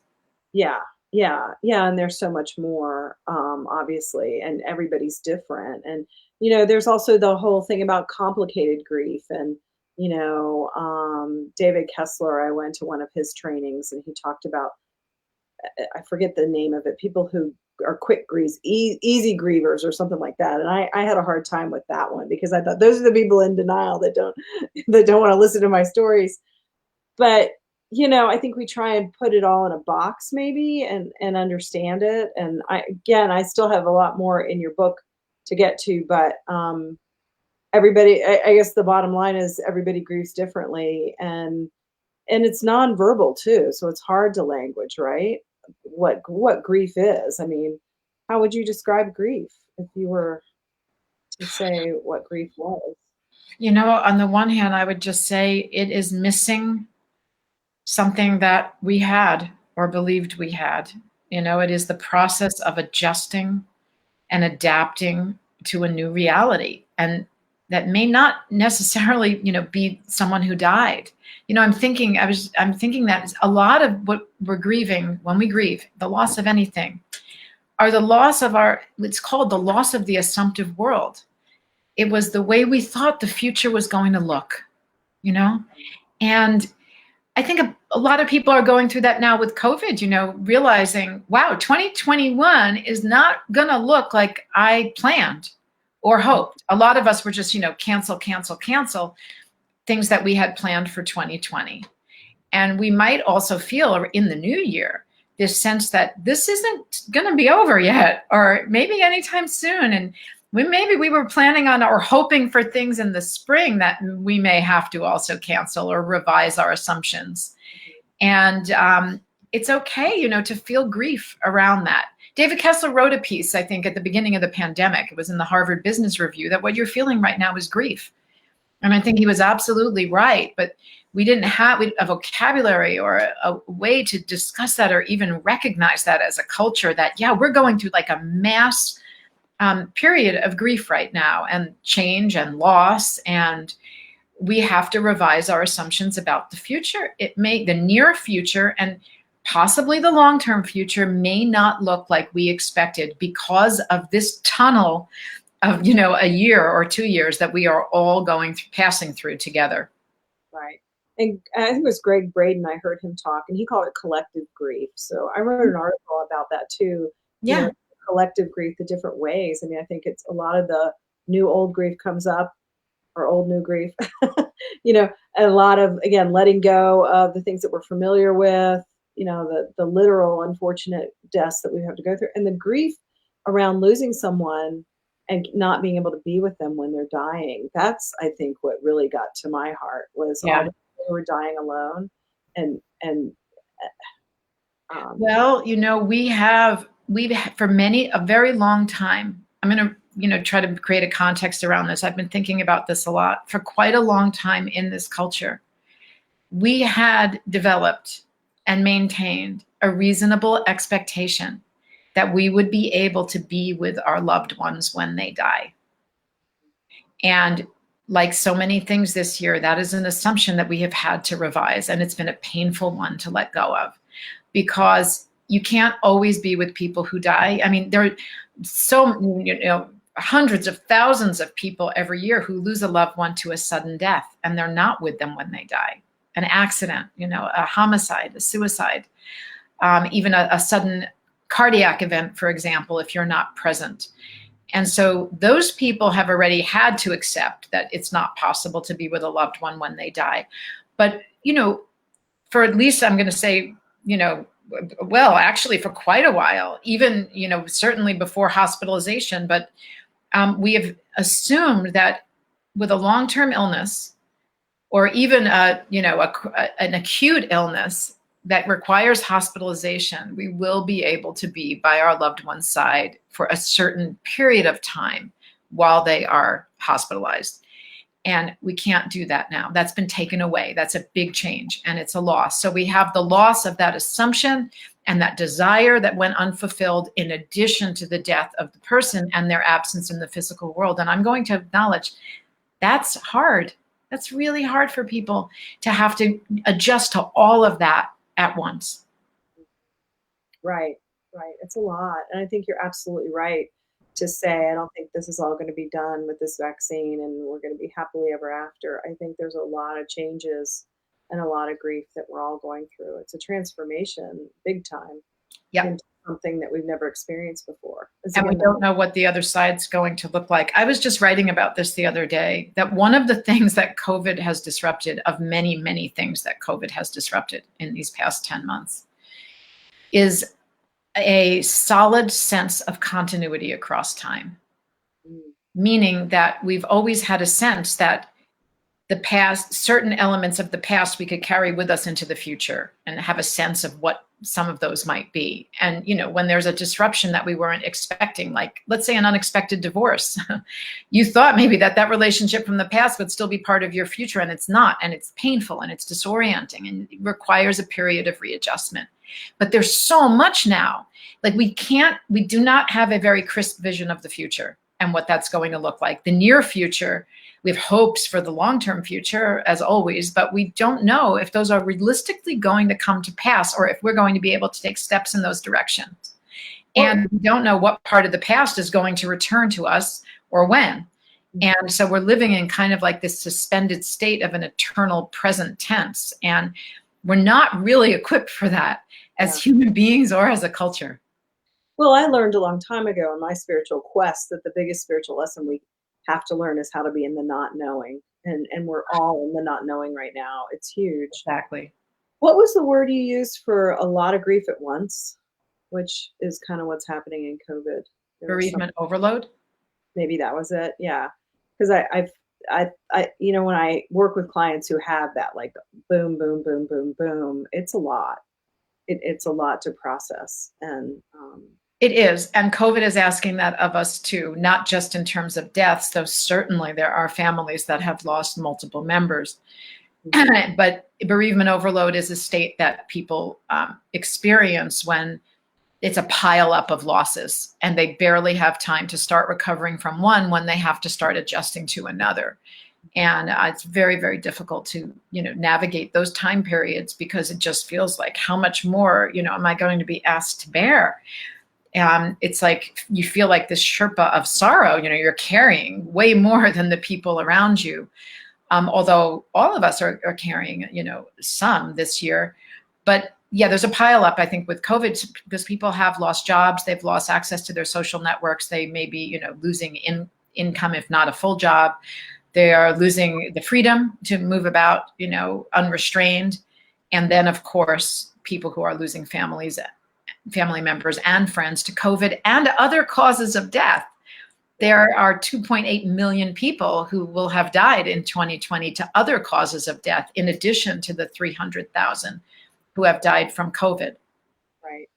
Yeah. And there's so much more, obviously, and everybody's different. And, there's also the whole thing about complicated grief. And, David Kessler, I went to one of his trainings, and he talked about, I forget the name of it, people who are quick grievers, easy grievers, or something like that. And I had a hard time with that one, because I thought those are the people in denial that don't want to listen to my stories. But, I think we try and put it all in a box, maybe, and understand it. And I still have a lot more in your book to get to, but everybody, I guess the bottom line is everybody grieves differently, and it's nonverbal too. So it's hard to language, right? What grief is. I mean, how would you describe grief if you were to say what grief was? On the one hand, I would just say it is missing something that we had or believed we had. It is the process of adjusting and adapting to a new reality. And that may not necessarily, be someone who died. I'm thinking that a lot of what we're grieving when we grieve, the loss of anything, are the loss of it's called the loss of the assumptive world. It was the way we thought the future was going to look, and I think a lot of people are going through that now with COVID, realizing, wow, 2021 is not going to look like I planned or hoped. A lot of us were just, cancel things that we had planned for 2020. And we might also feel in the new year, this sense that this isn't going to be over yet, or maybe anytime soon. And maybe we were planning on or hoping for things in the spring that we may have to also cancel or revise our assumptions. And it's okay, to feel grief around that. David Kessler wrote a piece, I think, at the beginning of the pandemic. It was in the Harvard Business Review, that what you're feeling right now is grief. And I think he was absolutely right. But we didn't have a vocabulary or a way to discuss that or even recognize that as a culture that, yeah, we're going through like a mass period of grief right now, and change and loss, and we have to revise our assumptions about the future. The near future and possibly the long-term future may not look like we expected because of this tunnel of, a year or 2 years that we are all passing through together. Right. And I think it was Greg Braden, I heard him talk, and he called it collective grief. So I wrote an article about that too. Yeah. Collective grief, the different ways. I mean, I think it's a lot of the new old grief comes up, or old new grief, a lot of, again, letting go of the things that we're familiar with, the literal unfortunate deaths that we have to go through, and the grief around losing someone and not being able to be with them when they're dying. That's, I think, what really got to my heart, was all the people who were dying alone. Well, we've for a very long time. I'm going to, try to create a context around this. I've been thinking about this a lot. For quite a long time in this culture, we had developed and maintained a reasonable expectation that we would be able to be with our loved ones when they die. And like so many things this year, that is an assumption that we have had to revise. And it's been a painful one to let go of, because you can't always be with people who die. I mean, there are so, hundreds of thousands of people every year who lose a loved one to a sudden death, and they're not with them when they die. An accident, a homicide, a suicide, even a sudden cardiac event, for example, if you're not present. And so those people have already had to accept that it's not possible to be with a loved one when they die. But, for at least, I'm going to say, well, actually for quite a while, even, certainly before hospitalization, but we have assumed that with a long-term illness, or even an acute illness that requires hospitalization, we will be able to be by our loved one's side for a certain period of time while they are hospitalized. And we can't do that now. That's been taken away. That's a big change, and it's a loss. So we have the loss of that assumption and that desire that went unfulfilled, in addition to the death of the person and their absence in the physical world. And I'm going to acknowledge that's hard. That's really hard for people to have to adjust to all of that at once. Right. It's a lot. And I think you're absolutely right to say, I don't think this is all going to be done with this vaccine and we're going to be happily ever after. I think there's a lot of changes and a lot of grief that we're all going through. It's a transformation, big time, into something that we've never experienced before. And we don't know what the other side's going to look like. I was just writing about this the other day, that one of the things that COVID has disrupted, of many, many things that COVID has disrupted in these past 10 months, is a solid sense of continuity across time. Meaning that we've always had a sense that the past, certain elements of the past, we could carry with us into the future and have a sense of what some of those might be. And, when there's a disruption that we weren't expecting, like, let's say, an unexpected divorce, you thought maybe that relationship from the past would still be part of your future, and it's not, and it's painful, and it's disorienting, and it requires a period of readjustment. But there's so much now, like we do not have a very crisp vision of the future. and what that's going to look like. The near future, we have hopes for the long-term future, as always, but we don't know if those are realistically going to come to pass or if we're going to be able to take steps in those directions. And we don't know what part of the past is going to return to us or when. And so we're living in kind of like this suspended state of an eternal present tense. And we're not really equipped for that as human beings or as a culture. Well, I learned a long time ago in my spiritual quest that the biggest spiritual lesson we have to learn is how to be in the not knowing. And we're all in the not knowing right now. It's huge. Exactly. What was the word you used for a lot of grief at once, which is kind of what's happening in COVID? Bereavement overload? Maybe that was it. Yeah. Because I, you know, when I work with clients who have that, like boom, boom, boom, boom, boom, it's a lot. It's a lot to process. And it is. And COVID is asking that of us too, not just in terms of deaths, though certainly there are families that have lost multiple members. But bereavement overload is a state that people experience when it's a pile up of losses and they barely have time to start recovering from one when they have to start adjusting to another. And it's very, very difficult to, navigate those time periods because it just feels like how much more, am I going to be asked to bear? It's like you feel like this Sherpa of sorrow, you're carrying way more than the people around you. Although all of us are carrying, some this year. But yeah, there's a pile up, I think, with COVID because people have lost jobs. They've lost access to their social networks. They may be, losing income, if not a full job. They are losing the freedom to move about, unrestrained. And then, of course, people who are losing family members and friends to COVID and other causes of death. There are 2.8 million people who will have died in 2020 to other causes of death, in addition to the 300,000 who have died from COVID. Right.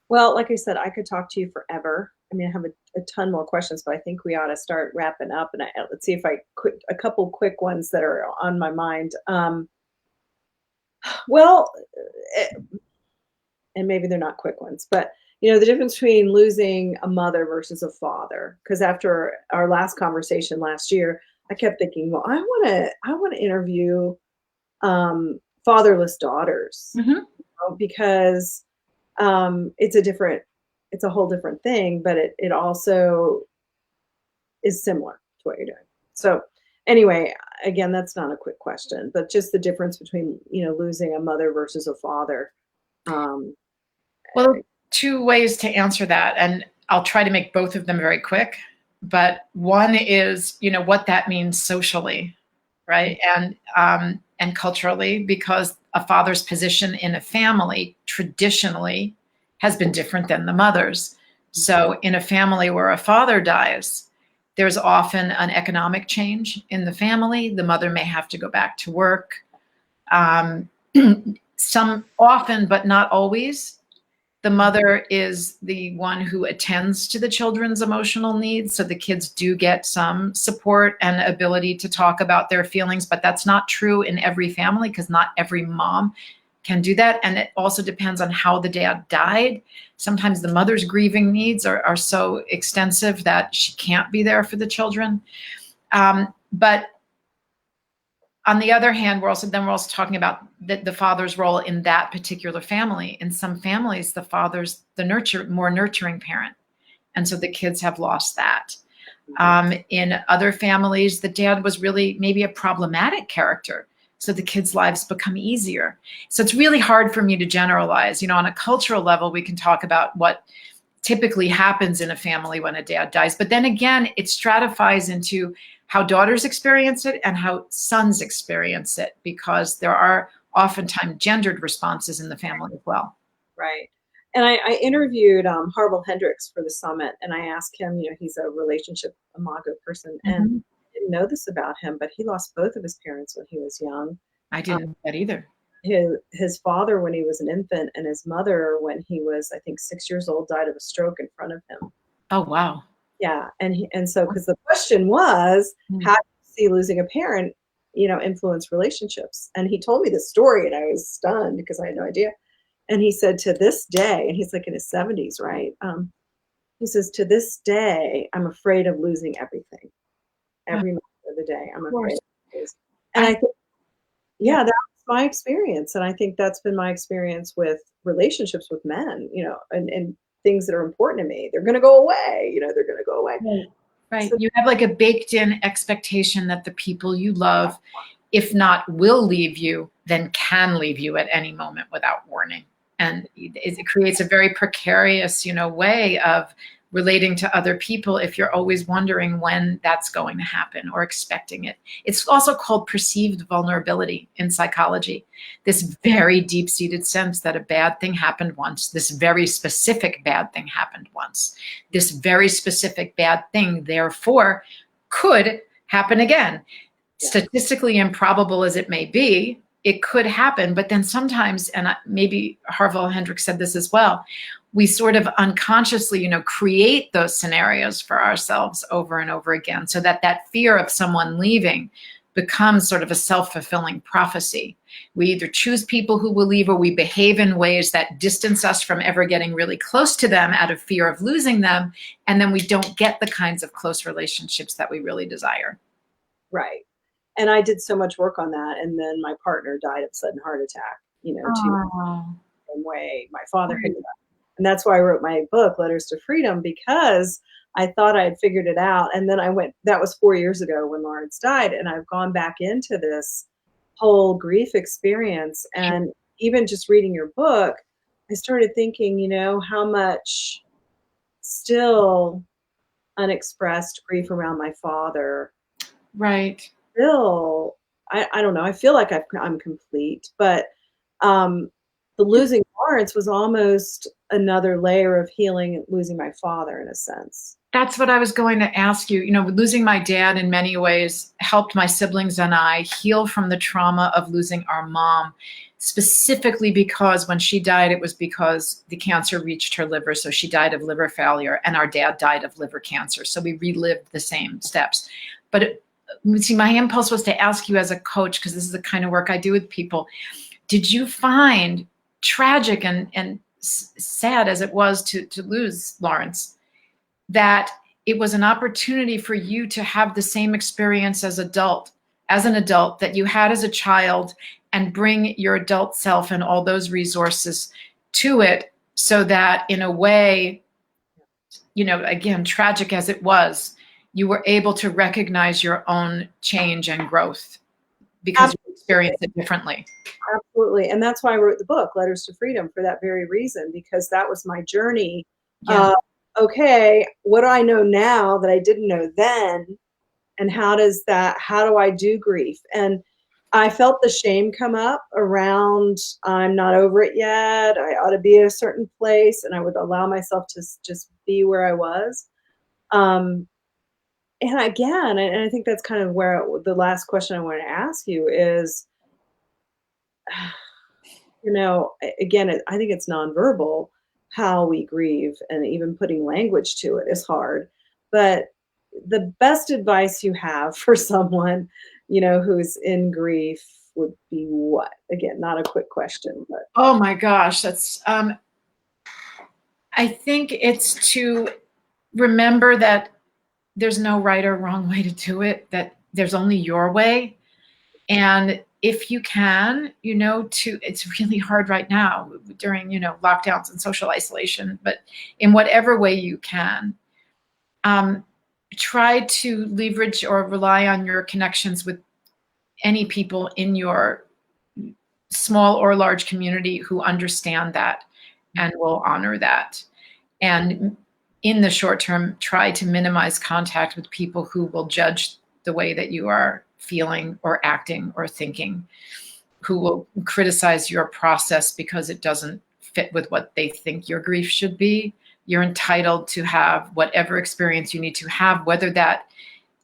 Well, like I said, I could talk to you forever. I mean, I have a ton more questions, but I think we ought to start wrapping up. And let's see if a couple quick ones that are on my mind. Well, and maybe they're not quick ones, but the difference between losing a mother versus a father. Because after our last conversation last year, I kept thinking, well, I want to interview fatherless daughters, because it's a whole different thing, but it also is similar to what you're doing. So anyway, again, that's not a quick question, but just the difference between, losing a mother versus a father. Well, two ways to answer that, and I'll try to make both of them very quick. But one is, what that means socially, right? And culturally, because a father's position in a family traditionally has been different than the mother's. So in a family where a father dies, there's often an economic change in the family. The mother may have to go back to work. Some often, but not always, the mother is the one who attends to the children's emotional needs. So the kids do get some support and ability to talk about their feelings, but that's not true in every family because not every mom can do that. And it also depends on how the dad died. Sometimes the mother's grieving needs are so extensive that she can't be there for the children. But on the other hand, we're also talking about the father's role in that particular family. In some families, the father's more nurturing parent. And so the kids have lost that. In other families, the dad was really maybe a problematic character. So the kids' lives become easier. So it's really hard for me to generalize. On a cultural level, we can talk about what typically happens in a family when a dad dies. But then again, it stratifies into how daughters experience it and how sons experience it, because there are oftentimes gendered responses in the family as well. Right. And I interviewed Harville Hendricks for the summit, and I asked him, he's a relationship imago person, and I didn't know this about him, but he lost both of his parents when he was young. I didn't know that either. His father when he was an infant, and his mother when he was, I think, 6 years old, died of a stroke in front of him. Oh, wow. Yeah. And so, because the question was, how do you see losing a parent, influence relationships? And he told me this story and I was stunned because I had no idea. And he said to this day, and he's like in his 70s, right? He says, to this day, I'm afraid of losing everything. Every moment of the day, I'm Of afraid course. of losing. And I I think, Yeah. yeah, that was my experience. And I think that's been my experience with relationships with men, and things that are important to me. They're going to go away, they're going to go away. Right. Right. So, You have like a baked in expectation that the people you love, if not will leave you, then can leave you at any moment without warning. And it creates a very precarious, way of relating to other people if you're always wondering when that's going to happen or expecting it. It's also called perceived vulnerability in psychology. This very deep-seated sense that a bad thing happened once, this very specific bad thing happened once. This very specific bad thing, therefore, could happen again. Statistically improbable as it may be, it could happen. But then sometimes, and maybe Harville Hendrick said this as well, we sort of unconsciously, create those scenarios for ourselves over and over again, so that that fear of someone leaving becomes sort of a self-fulfilling prophecy. We either choose people who will leave, or we behave in ways that distance us from ever getting really close to them out of fear of losing them. And then we don't get the kinds of close relationships that we really desire. right. And I did so much work on that. And then my partner died of sudden heart attack, 2 Oh, same way my father had died. And that's why I wrote my book, Letters to Freedom, because I thought I had figured it out. And then that was 4 years ago when Lawrence died. And I've gone back into this whole grief experience. And even just reading your book, I started thinking, how much still unexpressed grief around my father. right. Still, I don't know. I feel like I'm complete, but um, the losing Lawrence was almost another layer of healing, losing my father in a sense. That's what I was going to ask you. Losing my dad in many ways helped my siblings and I heal from the trauma of losing our mom, specifically because when she died, it was because the cancer reached her liver. So she died of liver failure, and our dad died of liver cancer. So we relived the same steps. But see, my impulse was to ask you as a coach, because this is the kind of work I do with people. Did you find, tragic and sad as it was to lose Lawrence, that it was an opportunity for you to have the same experience as an adult that you had as a child, and bring your adult self and all those resources to it, so that in a way, again, tragic as it was, you were able to recognize your own change and growth because you experienced it differently. Absolutely. And that's why I wrote the book, Letters to Freedom, for that very reason, because that was my journey. Yeah. Okay, what do I know now that I didn't know then? And how do I do grief? And I felt the shame come up around, I'm not over it yet. I ought to be at a certain place. And I would allow myself to just be where I was. And again, and I think that's kind of where the last question I want to ask you is, again, I think it's nonverbal how we grieve, and even putting language to it is hard. But the best advice you have for someone, who's in grief would be what? Again, not a quick question, but Oh my gosh, that's I think it's to remember that there's no right or wrong way to do it, that there's only your way. And if you can, it's really hard right now during, lockdowns and social isolation, but in whatever way you can, try to leverage or rely on your connections with any people in your small or large community who understand that and will honor that. And in the short term, try to minimize contact with people who will judge the way that you are feeling or acting or thinking, who will criticize your process because it doesn't fit with what they think your grief should be. You're entitled to have whatever experience you need to have, whether that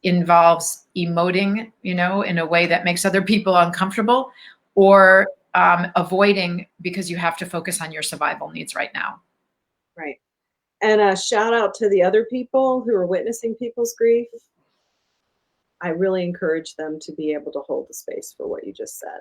involves emoting, in a way that makes other people uncomfortable, or avoiding because you have to focus on your survival needs right now. right. And a shout out to the other people who are witnessing people's grief. I really encourage them to be able to hold the space for what you just said,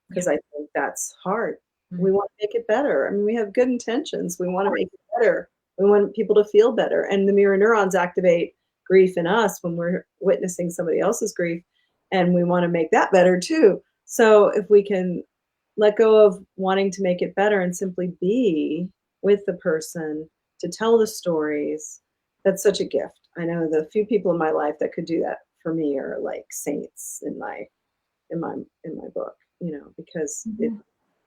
because I think that's hard. We want to make it better. I mean, we have good intentions. We want to make it better We want people to feel better. And the mirror neurons activate grief in us when we're witnessing somebody else's grief. And we want to make that better too. So if we can let go of wanting to make it better and simply be with the person, to tell the stories, that's such a gift. I know the few people in my life that could do that for me are like saints in my book, because it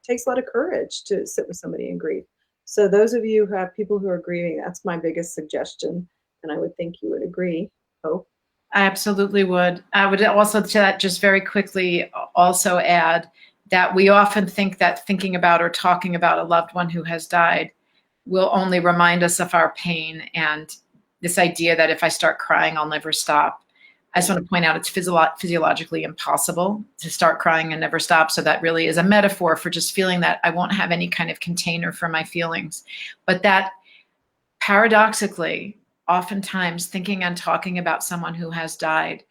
takes a lot of courage to sit with somebody in grief. So those of you who have people who are grieving, that's my biggest suggestion, and I would think you would agree. Hope. I absolutely would. I would also, to that, just very quickly also add that we often think that thinking about or talking about a loved one who has died will only remind us of our pain, and this idea that if I start crying, I'll never stop. I just want to point out it's physiologically impossible to start crying and never stop. So that really is a metaphor for just feeling that I won't have any kind of container for my feelings. But that paradoxically, oftentimes thinking and talking about someone who has died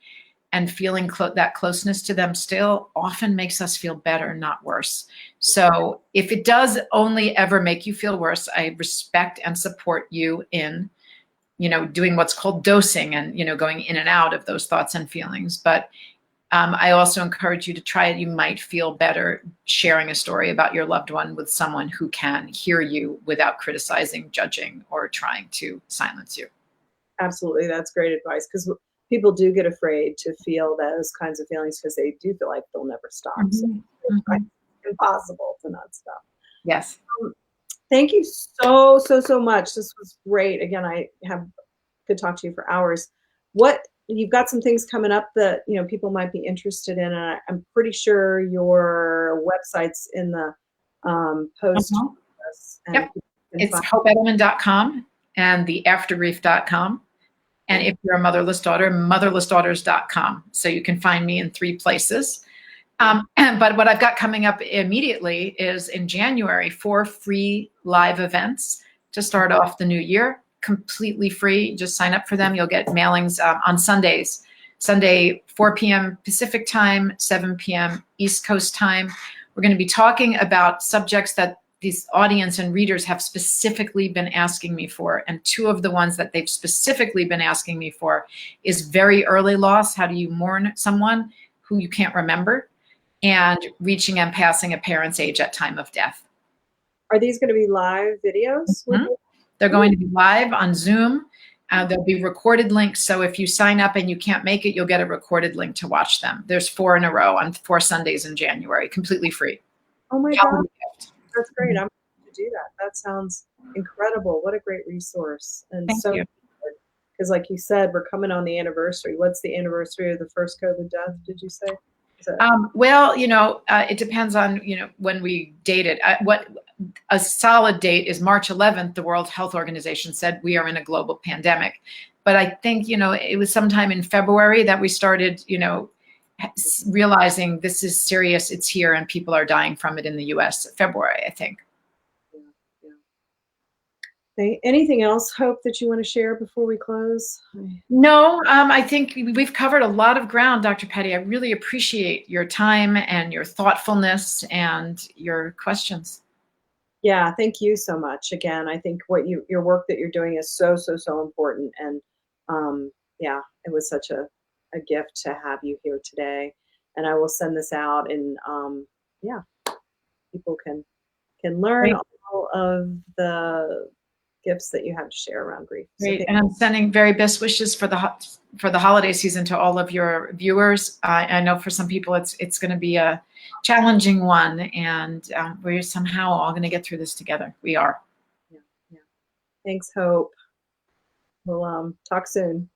and feeling that closeness to them still often makes us feel better, not worse. So if it does only ever make you feel worse, I respect and support you in doing what's called dosing and, going in and out of those thoughts and feelings. But I also encourage you to try it. You might feel better sharing a story about your loved one with someone who can hear you without criticizing, judging, or trying to silence you. Absolutely. That's great advice, because people do get afraid to feel those kinds of feelings because they do feel like they'll never stop. So it's impossible to not stop. Yes. Thank you so much. This was great. Again, could talk to you for hours. You've got some things coming up that people might be interested in, and I'm pretty sure your website's in the post. Yep. It's hopeedelman.com and theaftergrief.com. And if you're a motherless daughter, motherlessdaughters.com. So you can find me in 3 places. But what I've got coming up immediately is in January 4 free live events to start off the new year, completely free. Just sign up for them. You'll get mailings on Sundays. Sunday, 4 p.m. Pacific time, 7 p.m. East Coast time. We're going to be talking about subjects that these audience and readers have specifically been asking me for. And 2 of the ones that they've specifically been asking me for is very early loss. How do you mourn someone who you can't remember? And reaching and passing a parent's age at time of death. Are these going to be live videos? They're going to be live on Zoom. There'll be recorded links. So if you sign up and you can't make it, you'll get a recorded link to watch them. There's 4 in a row on 4 Sundays in January, completely free. Oh my God. That's great. I'm going to do that. That sounds incredible. What a great resource. And Thank you. Because like you said, we're coming on the anniversary. What's the anniversary of the first COVID death, did you say? Well, it depends on, when we date it. What a solid date is March 11th. The World Health Organization said we are in a global pandemic. But I think, it was sometime in February that we started, realizing this is serious. It's here and people are dying from it in the US. February, I think. Anything else, Hope, that you want to share before we close? No, I think we've covered a lot of ground, Dr. Patti. I really appreciate your time and your thoughtfulness and your questions. Yeah, thank you so much. Again, I think your work that you're doing is so important. And it was such a gift to have you here today. And I will send this out, and people can learn all of the gifts that you have to share around grief. Great. And I'm sending very best wishes for the holiday season to all of your viewers. I know for some people it's going to be a challenging one, and we're somehow all going to get through this together. We are. Yeah. Thanks, Hope. We'll talk soon.